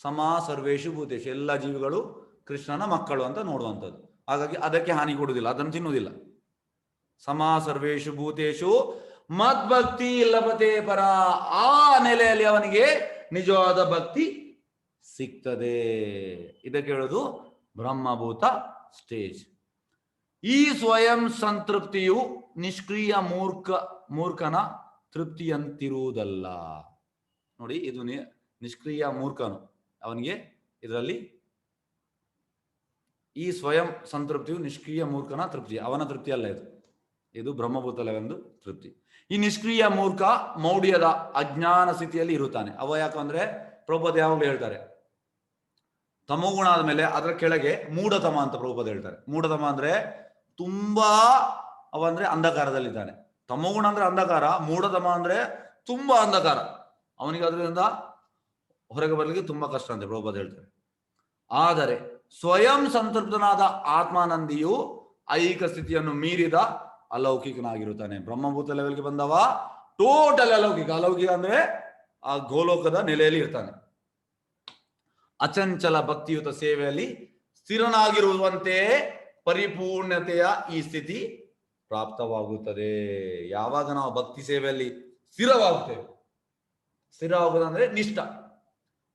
A: ಸಮಾ ಸರ್ವೇಶು ಭೂತೇಶು, ಎಲ್ಲ ಜೀವಿಗಳು ಕೃಷ್ಣನ ಮಕ್ಕಳು ಅಂತ ನೋಡುವಂಥದ್ದು. ಹಾಗಾಗಿ ಅದಕ್ಕೆ ಹಾನಿ ಕೊಡುವುದಿಲ್ಲ, ಅದನ್ನು ತಿನ್ನುವುದಿಲ್ಲ. ಸಮಾ ಸರ್ವೇಶು ಭೂತೇಶು ಮದ್ಭಕ್ತಿ ಲಭತೆ ಪರ, ಆ ನೆಲೆಯಲ್ಲಿ ಅವನಿಗೆ ನಿಜವಾದ ಭಕ್ತಿ ಸಿಗ್ತದೆ. ಇದಕ್ಕೆ ಹೇಳೋದು ಬ್ರಹ್ಮಭೂತ ಸ್ಟೇಜ್. ಈ ಸ್ವಯಂ ಸಂತೃಪ್ತಿಯು ನಿಷ್ಕ್ರಿಯ ಮೂರ್ಖನ ತೃಪ್ತಿಯಂತಿರುವುದಲ್ಲ. ನೋಡಿ, ಇದು ನಿಷ್ಕ್ರಿಯ ಮೂರ್ಖನು, ಅವನಿಗೆ ಇದರಲ್ಲಿ ಈ ಸ್ವಯಂ ಸಂತೃಪ್ತಿಯು ನಿಷ್ಕ್ರಿಯ ಮೂರ್ಖನ ತೃಪ್ತಿ, ಅವನ ತೃಪ್ತಿ ಅಲ್ಲ ಇದು. ಇದು ಬ್ರಹ್ಮಭೂತ ಲೆವೆಲ್ದು ತೃಪ್ತಿ. ಈ ನಿಷ್ಕ್ರಿಯ ಮೂರ್ಖ ಮೌಢ್ಯದ ಅಜ್ಞಾನ ಸ್ಥಿತಿಯಲ್ಲಿ ಇರುತ್ತಾನೆ. ಅವ ಯಾಕಂದ್ರೆ ಪ್ರಭುಪದ ಯಾವಾಗಲೂ ಹೇಳ್ತಾರೆ, ತಮೋಗುಣ ಆದ್ಮೇಲೆ ಅದರ ಕೆಳಗೆ ಮೂಢತಮ ಅಂತ ಪ್ರಭುಪದ ಹೇಳ್ತಾರೆ. ಮೂಢತಮ ಅಂದ್ರೆ ತುಂಬಾ ಅವಂದ್ರೆ ಅಂಧಕಾರದಲ್ಲಿದ್ದಾನೆ. ತಮೋಗುಣ ಅಂದ್ರೆ ಅಂಧಕಾರ, ಮೂಢತಮ ಅಂದ್ರೆ ತುಂಬಾ ಅಂಧಕಾರ. ಅವನಿಗೆ ಅದರಿಂದ ಹೊರಗೆ ಬರಲಿಕ್ಕೆ ತುಂಬಾ ಕಷ್ಟ ಅಂತ ಪ್ರಭುಪದ ಹೇಳ್ತಾರೆ. ಆದರೆ ಸ್ವಯಂ ಸಂತೃಪ್ತನಾದ ಆತ್ಮಾನಂದಿಯು ಐಹಿಕ ಸ್ಥಿತಿಯನ್ನು ಮೀರಿದ ಅಲೌಕಿಕನಾಗಿರುತ್ತಾನೆ. ಬ್ರಹ್ಮಭೂತ ಲೆವೆಲ್ಗೆ ಬಂದವ ಟೋಟಲ್ ಅಲೌಕಿಕ. ಅಲೌಕಿಕ ಅಂದ್ರೆ ಆ ಗೋಲೋಕದ ನೆಲೆಯಲ್ಲಿ ಇರ್ತಾನೆ. ಅಚಂಚಲ ಭಕ್ತಿಯುತ ಸೇವೆಯಲ್ಲಿ ಸ್ಥಿರನಾಗಿರುವಂತೆ ಪರಿಪೂರ್ಣತೆಯ ಈ ಸ್ಥಿತಿ ಪ್ರಾಪ್ತವಾಗುತ್ತದೆ. ಯಾವಾಗ ನಾವು ಭಕ್ತಿ ಸೇವೆಯಲ್ಲಿ ಸ್ಥಿರವಾಗುತ್ತೇವೆ, ಸ್ಥಿರವಾಗುವುದಂದ್ರೆ ನಿಷ್ಠ,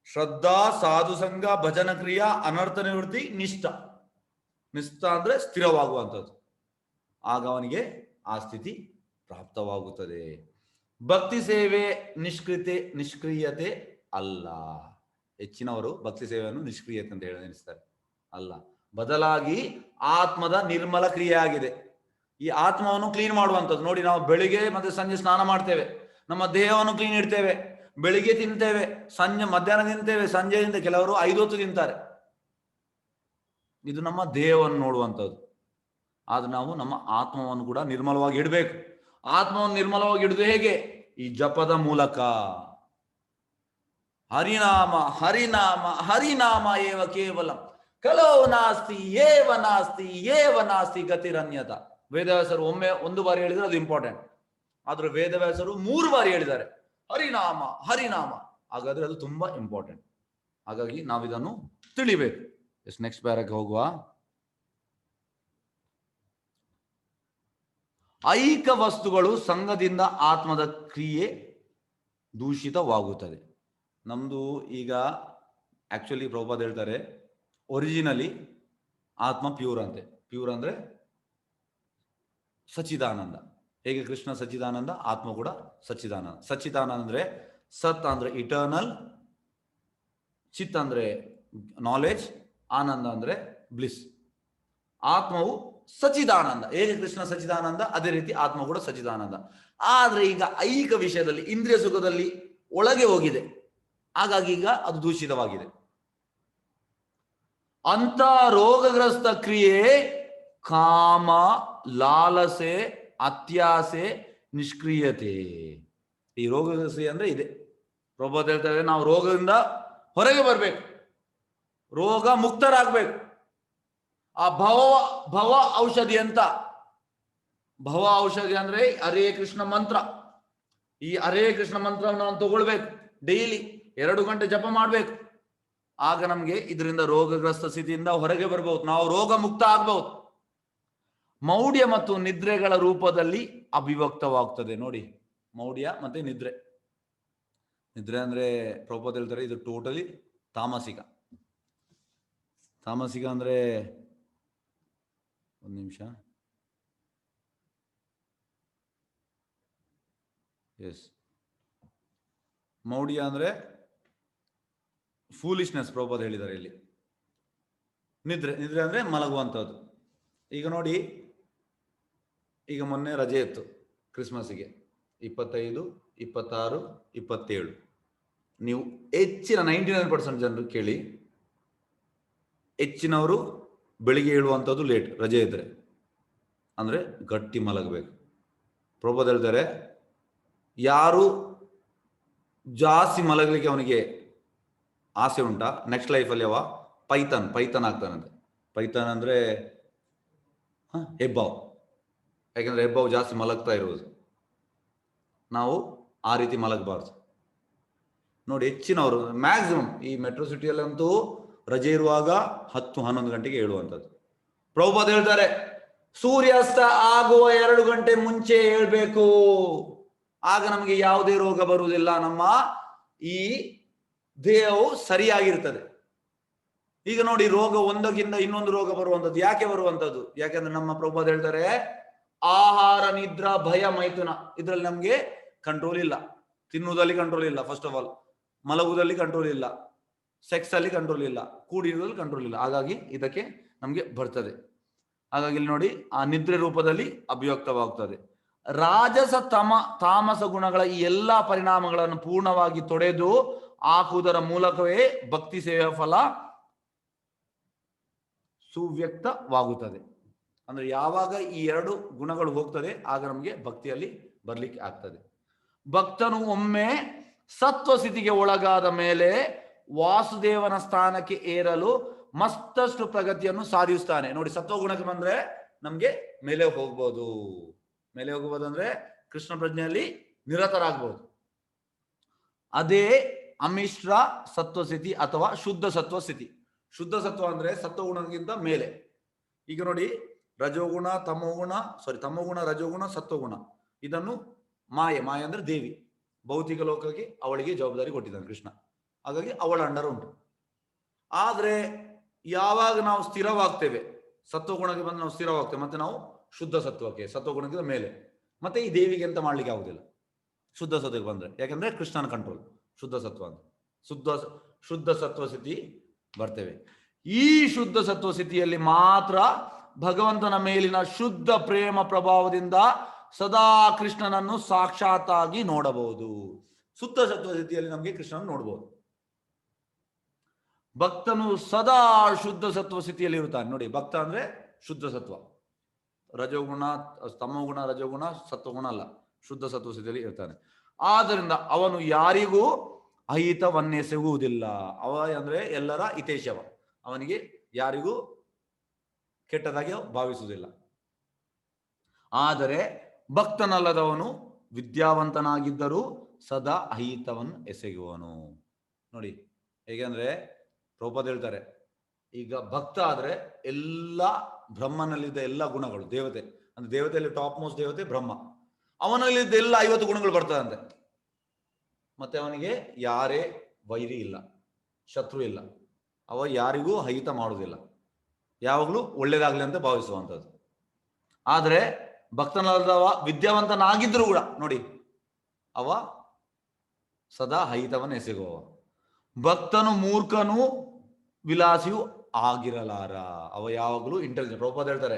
A: ಶ್ರದ್ಧಾ, ಸಾಧು ಸಂಘ, ಭಜನ ಕ್ರಿಯಾ, ಅನರ್ಥ ನಿವೃತ್ತಿ, ನಿಷ್ಠ. ನಿಷ್ಠ ಅಂದ್ರೆ ಸ್ಥಿರವಾಗುವಂಥದ್ದು. ಆಗ ಅವನಿಗೆ ಆ ಸ್ಥಿತಿ ಪ್ರಾಪ್ತವಾಗುತ್ತದೆ. ಭಕ್ತಿ ಸೇವೆ ನಿಷ್ಕ್ರಿಯತೆ ಅಲ್ಲ. ಹೆಚ್ಚಿನವರು ಭಕ್ತಿ ಸೇವೆಯನ್ನು ನಿಷ್ಕ್ರಿಯತೆ ಅಂತ ಹೇಳಿ ಎನಿಸ್ತಾರೆ. ಅಲ್ಲ, ಬದಲಾಗಿ ಆತ್ಮದ ನಿರ್ಮಲ ಕ್ರಿಯೆ ಆಗಿದೆ. ಈ ಆತ್ಮವನ್ನು ಕ್ಲೀನ್ ಮಾಡುವಂಥದ್ದು. ನೋಡಿ, ನಾವು ಬೆಳಿಗ್ಗೆ ಮತ್ತೆ ಸಂಜೆ ಸ್ನಾನ ಮಾಡ್ತೇವೆ, ನಮ್ಮ ದೇಹವನ್ನು ಕ್ಲೀನ್ ಇಡ್ತೇವೆ, ಬೆಳಿಗ್ಗೆ ತಿಂತೇವೆ, ಮಧ್ಯಾಹ್ನ ತಿಂತೇವೆ, ಸಂಜೆಯಿಂದ ಕೆಲವರು 5 ಹೊತ್ತು ತಿಂತಾರೆ. ಇದು ನಮ್ಮ ದೇಹವನ್ನು ನೋಡುವಂಥದ್ದು. ಆದ್ರೆ ನಾವು ನಮ್ಮ ಆತ್ಮವನ್ನು ಕೂಡ ನಿರ್ಮಲವಾಗಿ ಇಡಬೇಕು. ಆತ್ಮವನ್ನು ನಿರ್ಮಲವಾಗಿ ಇಡುವುದು ಹೇಗೆ? ಈ ಜಪದ ಮೂಲಕ. ಹರಿನಾಮ ಹರಿನಾಮ ಹರಿನಾಮ ಏವ ಕೇವಲ ಕಲೋ ನಾಸ್ತಿ ಏವ ನಾಸ್ತಿ ಏವ ನಾಸ್ತಿ ಗತಿರನ್ಯತ. ವೇದವ್ಯಾಸರು ಒಂದು ಬಾರಿ ಹೇಳಿದ್ರೆ ಅದು ಇಂಪಾರ್ಟೆಂಟ್. ಆದ್ರೆ ವೇದವ್ಯಾಸರು 3 ಬಾರಿ ಹೇಳಿದ್ದಾರೆ ಹರಿನಾಮ ಹರಿನಾಮ. ಹಾಗಾದ್ರೆ ಅದು ತುಂಬಾ ಇಂಪಾರ್ಟೆಂಟ್. ಹಾಗಾಗಿ ನಾವಿದನ್ನು ತಿಳಿಬೇಕು. ನೆಕ್ಸ್ಟ್ ಪ್ಯಾರಾಗೆ ಹೋಗುವ. ಐಹಿಕ ವಸ್ತುಗಳು ಸಂಘದಿಂದ ಆತ್ಮದ ಕ್ರಿಯೆ ದೂಷಿತವಾಗುತ್ತದೆ. ನಮ್ದು ಈಗ ಆಕ್ಚುಲಿ ಪ್ರಭುಪಾದ ಹೇಳ್ತಾರೆ, ಒರಿಜಿನಲಿ ಆತ್ಮ ಪ್ಯೂರ್ ಅಂತೆ. ಪ್ಯೂರ್ ಅಂದ್ರೆ ಸಚ್ಚಿದಾನಂದ. ಹೇಗೆ ಕೃಷ್ಣ ಸಚ್ಚಿದಾನಂದ, ಆತ್ಮ ಕೂಡ ಸಚ್ಚಿದಾನಂದ. ಸಚ್ಚಿದಾನಂದ ಅಂದ್ರೆ ಸತ್ ಅಂದ್ರೆ ಇಟರ್ನಲ್, ಚಿತ್ ಅಂದ್ರೆ ನಾಲೆಜ್, ಆನಂದ ಅಂದ್ರೆ ಬ್ಲಿಸ್. ಆತ್ಮವು ಸಚ್ಚಿದಾನಂದ. ಹೇಗೆ ಕೃಷ್ಣ ಸಚ್ಚಿದಾನಂದ, ಅದೇ ರೀತಿ ಆತ್ಮ ಕೂಡ ಸಚ್ಚಿದಾನಂದ. ಆದ್ರೆ ಈಗ ಐಹಿಕ ವಿಷಯದಲ್ಲಿ ಇಂದ್ರಿಯ ಸುಖದಲ್ಲಿ ಒಳಗೆ ಹೋಗಿದೆ, ಹಾಗಾಗಿ ಈಗ ಅದು ದೂಷಿತವಾಗಿದೆ. ಅಂತ ರೋಗಗ್ರಸ್ತ ಕ್ರಿಯೆ ಕಾಮ, ಲಾಲಸೆ, ಅತ್ಯಾಸೆ, ನಿಷ್ಕ್ರಿಯತೆ. ಈ ರೋಗಗ್ರಸ್ತ ಅಂದ್ರೆ ಇದೆ. ಪ್ರಭುಪಾದ ಹೇಳ್ತಾರೆ, ನಾವು ರೋಗದಿಂದ ಹೊರಗೆ ಬರ್ಬೇಕು, ರೋಗ ಮುಕ್ತರಾಗಬೇಕು. ಆ ಭವ ಔಷಧಿ ಅಂತ. ಭವ ಔಷಧಿ ಅಂದ್ರೆ ಹರೇ ಕೃಷ್ಣ ಮಂತ್ರ. ಈ ಹರೇ ಕೃಷ್ಣ ಮಂತ್ರವನ್ನು ನಾವು ತಗೊಳ್ಬೇಕು. ಡೈಲಿ 2 ಗಂಟೆ ಜಪ ಮಾಡ್ಬೇಕು. ಆಗ ನಮ್ಗೆ ಇದರಿಂದ ರೋಗಗ್ರಸ್ತ ಸ್ಥಿತಿಯಿಂದ ಹೊರಗೆ ಬರ್ಬಹುದು, ನಾವು ರೋಗ ಮುಕ್ತ ಆಗ್ಬಹುದು. ಮೌಢ್ಯ ಮತ್ತು ನಿದ್ರೆಗಳ ರೂಪದಲ್ಲಿ ಅಭಿವ್ಯಕ್ತವಾಗ್ತದೆ. ನೋಡಿ, ಮೌಢ್ಯ ಮತ್ತೆ ನಿದ್ರೆ. ನಿದ್ರೆ ಅಂದ್ರೆ ಪ್ರಭುಪಾದ ಹೇಳ್ತಾರೆ ಇದು ಟೋಟಲಿ ತಾಮಸಿಕ. ತಾಮಸಿಕ ಅಂದ್ರೆ, ಒಂದು ನಿಮಿಷ, ಎಸ್, ಮೌಢ್ಯ ಅಂದ್ರೆ ಫೂಲಿಶ್ನೆಸ್. ಪ್ರಭುಪಾದ ಹೇಳಿದ್ದಾರೆ ಇಲ್ಲಿ. ನಿದ್ರೆ ಅಂದ್ರೆ ಮಲಗುವಂಥದ್ದು. ಈಗ ನೋಡಿ, ಈಗ ಮೊನ್ನೆ ರಜೆ ಇತ್ತು ಕ್ರಿಸ್ಮಸ್ಗೆ, 25, 26, 27. ನೀವು ಹೆಚ್ಚಿನ 99% ಜನರು ಕೇಳಿ, ಹೆಚ್ಚಿನವರು ಬೆಳಿಗ್ಗೆ ಹೇಳುವಂಥದ್ದು ಲೇಟ್, ರಜೆ ಇದ್ರೆ. ಅಂದ್ರೆ ಗಟ್ಟಿ ಮಲಗಬೇಕು. ಪ್ರಭುಪಾದ ಹೇಳ್ತಾರೆ, ಯಾರು ಜಾಸ್ತಿ ಮಲಗಲಿಕ್ಕೆ ಅವನಿಗೆ ಆಸೆ ಉಂಟಾ, ನೆಕ್ಸ್ಟ್ ಲೈಫಲ್ಲಿ ಅವ ಪೈಥನ್ ಆಗ್ತಾನಂತೆ. ಪೈಥನ್ ಅಂದ್ರೆ ಹೆಬ್ಬಾವ್. ಯಾಕಂದ್ರೆ ಹೆಬ್ಬಾವ್ ಜಾಸ್ತಿ ಮಲಗ್ತಾ ಇರುವುದು. ನಾವು ಆ ರೀತಿ ಮಲಗಬಾರ್ದು. ನೋಡಿ, ಹೆಚ್ಚಿನವರು ಮ್ಯಾಕ್ಸಿಮಮ್ ಈ ಮೆಟ್ರೋ ಸಿಟಿಯಲ್ಲಂತೂ ರಜೆ ಇರುವಾಗ 10-11 ಗಂಟೆಗೆ ಏಳುವಂಥದ್ದು. ಪ್ರಭುಪಾದ ಹೇಳ್ತಾರೆ, ಸೂರ್ಯಾಸ್ತ ಆಗುವ 2 ಗಂಟೆ ಮುಂಚೆ ಹೇಳ್ಬೇಕು, ಆಗ ನಮಗೆ ಯಾವುದೇ ರೋಗ ಬರುವುದಿಲ್ಲ, ನಮ್ಮ ಈ ದೇಹವು ಸರಿಯಾಗಿರ್ತದೆ. ಈಗ ನೋಡಿ, ರೋಗ ಒಂದಕ್ಕಿಂತ ಇನ್ನೊಂದು ರೋಗ ಬರುವಂಥದ್ದು ಯಾಕೆ ಬರುವಂಥದ್ದು? ಯಾಕೆಂದ್ರೆ ನಮ್ಮ ಪ್ರಭುಪಾದ ಹೇಳ್ತಾರೆ, ಆಹಾರ, ನಿದ್ರಾ, ಭಯ, ಮೈಥುನ ಇದ್ರಲ್ಲಿ ನಮ್ಗೆ ಕಂಟ್ರೋಲ್ ಇಲ್ಲ. ತಿನ್ನುವುದಲ್ಲಿ ಕಂಟ್ರೋಲ್ ಇಲ್ಲ, ಫಸ್ಟ್ ಆಫ್ ಆಲ್. ಮಲಗುವುದಲ್ಲಿ ಕಂಟ್ರೋಲ್ ಇಲ್ಲ, ಸೆಕ್ಸ್ ಅಲ್ಲಿ ಕಂಟ್ರೋಲ್ ಇಲ್ಲ, ಕೂಡಿರುವುದಲ್ಲಿ ಕಂಟ್ರೋಲ್ ಇಲ್ಲ. ಹಾಗಾಗಿ ಇದಕ್ಕೆ ನಮ್ಗೆ ಬರ್ತದೆ. ಹಾಗಾಗಿ ಇಲ್ಲಿ ನೋಡಿ, ಆ ನಿದ್ರೆ ರೂಪದಲ್ಲಿ ಅಭಿವ್ಯಕ್ತವಾಗ್ತದೆ. ರಾಜಸ ತಾಮಸ ಗುಣಗಳ ಈ ಎಲ್ಲಾ ಪರಿಣಾಮಗಳನ್ನು ಪೂರ್ಣವಾಗಿ ತೊಡೆದು ಹಾಕುವುದರ ಮೂಲಕವೇ ಭಕ್ತಿ ಸೇವೆಯ ಫಲ ಸುವ್ಯಕ್ತವಾಗುತ್ತದೆ. ಅಂದ್ರೆ ಯಾವಾಗ ಈ 2 ಗುಣಗಳು ಹೋಗ್ತದೆ, ಆಗ ನಮ್ಗೆ ಭಕ್ತಿಯಲ್ಲಿ ಬರ್ಲಿಕ್ಕೆ ಆಗ್ತದೆ. ಭಕ್ತನು ಒಮ್ಮೆ ಸತ್ವ ಸ್ಥಿತಿಗೆ ಒಳಗಾದ ಮೇಲೆ ವಾಸುದೇವನ ಸ್ಥಾನಕ್ಕೆ ಏರಲು ಮತ್ತಷ್ಟು ಪ್ರಗತಿಯನ್ನು ಸಾಧಿಸುತ್ತಾನೆ. ನೋಡಿ, ಸತ್ವಗುಣಕ್ಕೆ ಬಂದ್ರೆ ನಮ್ಗೆ ಮೇಲೆ ಹೋಗ್ಬೋದು. ಮೇಲೆ ಹೋಗ್ಬೋದು ಅಂದ್ರೆ ಕೃಷ್ಣ ಪ್ರಜ್ಞೆಯಲ್ಲಿ ನಿರತರಾಗ್ಬೋದು. ಅದೇ ಅಮಿಶ್ರ ಸತ್ವ ಸ್ಥಿತಿ ಅಥವಾ ಶುದ್ಧ ಸತ್ವ ಸ್ಥಿತಿ. ಶುದ್ಧ ಸತ್ವ ಅಂದ್ರೆ ಸತ್ವಗುಣಕ್ಕಿಂತ ಮೇಲೆ. ಈಗ ನೋಡಿ, ರಜೋಗುಣ, ತಮೋಗುಣ, ರಜೋಗುಣ, ಸತ್ವಗುಣ, ಇದನ್ನು ಮಾಯೆ ಅಂದ್ರೆ ದೇವಿ, ಭೌತಿಕ ಲೋಕಕ್ಕೆ ಅವಳಿಗೆ ಜವಾಬ್ದಾರಿ ಕೊಟ್ಟಿದ್ದಾನೆ ಕೃಷ್ಣ. ಹಾಗಾಗಿ ಅವಳ ಅಂಡರ್ ಉಂಟು. ಆದ್ರೆ ಯಾವಾಗ ನಾವು ಸ್ಥಿರವಾಗ್ತೇವೆ, ಸತ್ವಗುಣಕ್ಕೆ ಬಂದು ನಾವು ಸ್ಥಿರವಾಗ್ತೇವೆ, ಮತ್ತೆ ನಾವು ಶುದ್ಧ ಸತ್ವಕ್ಕೆ, ಸತ್ವಗುಣಕ್ಕಿಂತ ಮೇಲೆ, ಮತ್ತೆ ಈ ದೇವಿಗೆ ಅಂತ ಮಾಡ್ಲಿಕ್ಕೆ ಆಗುದಿಲ್ಲ ಶುದ್ಧ ಸತ್ವಕ್ಕೆ ಬಂದ್ರೆ. ಯಾಕಂದ್ರೆ ಕೃಷ್ಣನ ಕಂಟ್ರೋಲ್ ಶುದ್ಧ ಸತ್ವ ಅಂತ. ಶುದ್ಧ ಸತ್ವ ಸ್ಥಿತಿ ಬರ್ತೇವೆ. ಈ ಶುದ್ಧ ಸತ್ವ ಸ್ಥಿತಿಯಲ್ಲಿ ಮಾತ್ರ ಭಗವಂತನ ಮೇಲಿನ ಶುದ್ಧ ಪ್ರೇಮ ಪ್ರಭಾವದಿಂದ ಸದಾ ಕೃಷ್ಣನನ್ನು ಸಾಕ್ಷಾತ್ತಾಗಿ ನೋಡಬಹುದು. ಶುದ್ಧ ಸತ್ವ ಸ್ಥಿತಿಯಲ್ಲಿ ನಮಗೆ ಕೃಷ್ಣನ ನೋಡಬಹುದು. ಭಕ್ತನು ಸದಾ ಶುದ್ಧ ಸತ್ವ ಸ್ಥಿತಿಯಲ್ಲಿ ಇರುತ್ತಾನೆ. ನೋಡಿ, ಭಕ್ತ ಅಂದ್ರೆ ಶುದ್ಧ ಸತ್ವ, ರಜೋಗುಣ, ತಮೋಗುಣ, ರಜೋಗುಣ, ಸತ್ವಗುಣ ಅಲ್ಲ, ಶುದ್ಧ ಸತ್ವ ಸ್ಥಿತಿಯಲ್ಲಿ ಇರ್ತಾನೆ. ಆದ್ದರಿಂದ ಅವನು ಯಾರಿಗೂ ಅಹಿತವನ್ನೆಸಗುವುದಿಲ್ಲ. ಅವ ಅಂದ್ರೆ ಎಲ್ಲರ ಹಿತೇಶವ, ಅವನಿಗೆ ಯಾರಿಗೂ ಕೆಟ್ಟದಾಗಿ ಭಾವಿಸುವುದಿಲ್ಲ. ಆದರೆ ಭಕ್ತನಲ್ಲದವನು ವಿದ್ಯಾವಂತನಾಗಿದ್ದರೂ ಸದಾ ಅಹಿತವನ್ನು ಎಸಗುವನು. ನೋಡಿ, ಹೇಗೆಂದ್ರೆ ಪ್ರಭುಪಾದ ಹೇಳ್ತಾರೆ, ಈಗ ಭಕ್ತ ಆದ್ರೆ ಎಲ್ಲ ಬ್ರಹ್ಮನಲ್ಲಿದ್ದ ಎಲ್ಲ ಗುಣಗಳು, ದೇವತೆ ಅಂದ್ರೆ ದೇವತೆಯಲ್ಲಿ ಟಾಪ್ ಮೋಸ್ಟ್ ದೇವತೆ ಬ್ರಹ್ಮ, ಅವನಲ್ಲಿದ್ದ ಎಲ್ಲ 50 ಗುಣಗಳು ಬರ್ತದಂತೆ. ಮತ್ತೆ ಅವನಿಗೆ ಯಾರೇ ವೈರಿ ಇಲ್ಲ, ಶತ್ರು ಇಲ್ಲ, ಅವ ಯಾರಿಗೂ ಅಹಿತ ಮಾಡುವುದಿಲ್ಲ, ಯಾವಾಗಲೂ ಒಳ್ಳೇದಾಗ್ಲಿ ಅಂತ ಭಾವಿಸುವಂಥದ್ದು. ಆದ್ರೆ ಭಕ್ತನಲ್ಲದವ ವಿದ್ಯಾವಂತನಾಗಿದ್ರು ಕೂಡ ನೋಡಿ, ಅವ ಸದಾ ಅಹಿತವನ್ನು ಎಸಗುವವ. ಭಕ್ತನು ಮೂರ್ಖನು ವಿಲಾಸಿಯು ಆಗಿರಲಾರ, ಅವ ಯಾವಾಗಲೂ ಇಂಟೆಲಿಜೆಂಟ್. ಪ್ರಭುಪಾದ ಹೇಳ್ತಾರೆ,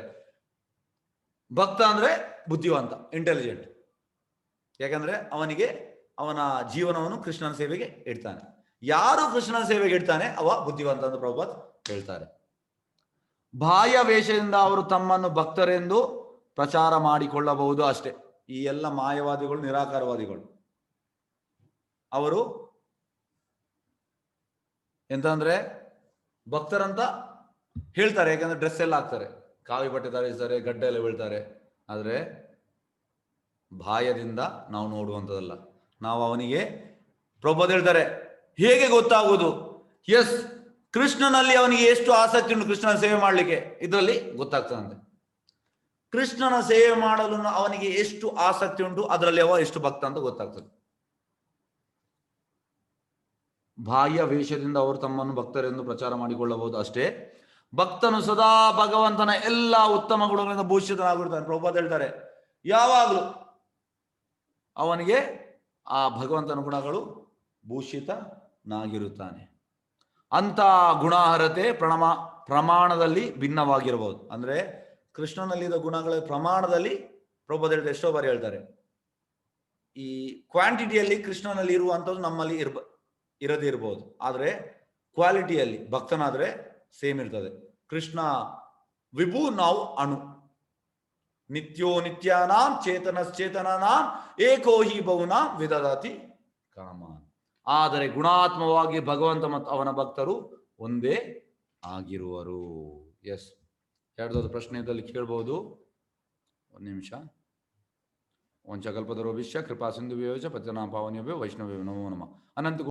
A: ಭಕ್ತ ಅಂದ್ರೆ ಬುದ್ಧಿವಂತ, ಇಂಟೆಲಿಜೆಂಟ್. ಯಾಕಂದ್ರೆ ಅವನಿಗೆ ಅವನ ಜೀವನವನ್ನು ಕೃಷ್ಣನ ಸೇವೆಗೆ ಇಡ್ತಾನೆ. ಯಾರು ಕೃಷ್ಣನ ಸೇವೆಗೆ ಇಡ್ತಾನೆ ಅವ ಬುದ್ಧಿವಂತ ಅಂತ ಪ್ರಭುಪಾದ ಹೇಳ್ತಾರೆ. ಬಾಹ್ಯ ವೇಷದಿಂದ ಅವರು ತಮ್ಮನ್ನು ಭಕ್ತರೆಂದು ಪ್ರಚಾರ ಮಾಡಿಕೊಳ್ಳಬಹುದು ಅಷ್ಟೇ. ಈ ಎಲ್ಲ ಮಾಯವಾದಿಗಳು, ನಿರಾಕಾರವಾದಿಗಳು, ಅವರು ಎಂತಂದ್ರೆ ಭಕ್ತರಂತ ಹೇಳ್ತಾರೆ. ಯಾಕಂದ್ರೆ ಡ್ರೆಸ್ ಎಲ್ಲ ಹಾಕ್ತಾರೆ, ಕಾವಿ ಬಟ್ಟೆ ಧರಿಸ್ತಾರೆ, ಗಡ್ಡೆ ಎಲ್ಲ ಬೀಳ್ತಾರೆ. ಆದ್ರೆ ಬಾಹ್ಯದಿಂದ ನಾವು ನೋಡುವಂಥದ್ದಲ್ಲ. ನಾವು ಅವನಿಗೆ ಪ್ರಭುಪಾದ ಹೇಳ್ತಾರೆ, ಹೇಗೆ ಗೊತ್ತಾಗುವುದು? ಎಸ್, ಕೃಷ್ಣನಲ್ಲಿ ಅವನಿಗೆ ಎಷ್ಟು ಆಸಕ್ತಿ ಉಂಟು ಕೃಷ್ಣನ ಸೇವೆ ಮಾಡಲಿಕ್ಕೆ, ಇದರಲ್ಲಿ ಗೊತ್ತಾಗ್ತದಂತೆ. ಕೃಷ್ಣನ ಸೇವೆ ಮಾಡಲು ಅವನಿಗೆ ಎಷ್ಟು ಆಸಕ್ತಿ ಉಂಟು, ಅದರಲ್ಲಿ ಅವ ಎಷ್ಟು ಭಕ್ತ ಅಂತ ಗೊತ್ತಾಗ್ತದೆ. ಬಾಹ್ಯ ವೇಷದಿಂದ ಅವರು ತಮ್ಮನ್ನು ಭಕ್ತರೆಂದು ಪ್ರಚಾರ ಮಾಡಿಕೊಳ್ಳಬಹುದು ಅಷ್ಟೇ. ಭಕ್ತನು ಸದಾ ಭಗವಂತನ ಎಲ್ಲ ಉತ್ತಮ ಗುಣಗಳಿಂದ ಭೂಷಿತನಾಗಿರ್ತಾನೆ. ಪ್ರಭುಪಾದ ಹೇಳ್ತಾರೆ, ಯಾವಾಗಲೂ ಅವನಿಗೆ ಆ ಭಗವಂತನ ಗುಣಗಳು ಭೂಷಿತನಾಗಿರುತ್ತಾನೆ. ಅಂತ ಗುಣಾರ್ಹತೆ ಪ್ರಮಾಣದಲ್ಲಿ ಭಿನ್ನವಾಗಿರಬಹುದು. ಅಂದ್ರೆ ಕೃಷ್ಣನಲ್ಲಿದ್ದ ಗುಣಗಳ ಪ್ರಮಾಣದಲ್ಲಿ ಪ್ರಭುಪಾದ ಹೇಳ್ತಾರೆ, ಎಷ್ಟೋ ಬಾರಿ ಹೇಳ್ತಾರೆ, ಈ ಕ್ವಾಂಟಿಟಿಯಲ್ಲಿ ಕೃಷ್ಣನಲ್ಲಿ ಇರುವಂಥದ್ದು ನಮ್ಮಲ್ಲಿ ಇರದೇ ಇರಬಹುದು, ಆದ್ರೆ ಕ್ವಾಲಿಟಿಯಲ್ಲಿ ಭಕ್ತನಾದ್ರೆ ಸೇಮ್ ಇರ್ತದೆ. ಕೃಷ್ಣ ವಿಭು, ನಾವು ಅಣು. ನಿತ್ಯೋ ನಿತ್ಯಾನಾಂ ಚೇತನಶ್ಚೇತನಾನಾಂ ಏಕೋ ಹಿ ಬಹುನಾಂ ವಿದದಾತಿ ಕಾಮಾನ್. ಆದರೆ ಗುಣಾತ್ಮವಾಗಿ ಭಗವಂತ ಮತ್ತು ಅವನ ಭಕ್ತರು ಒಂದೇ ಆಗಿರುವರು. ಎಸ್, ಎರಡದು ಪ್ರಶ್ನೆ ಇದರಲ್ಲಿ ಕೇಳಬಹುದು. ಒಂದು ನಿಮಿಷ. ವಂಚಕಲ್ಪತರುಭ್ಯಶ್ಚ ಕೃಪಾ ಸಿಂಧುಭ್ಯೋ ಚ ಪತಿತಾನಾಂ ಪಾವನೇಭ್ಯೋ ವೈಷ್ಣವೇಭ್ಯೋ ನಮೋ ನಮಃ. ಅನಂತ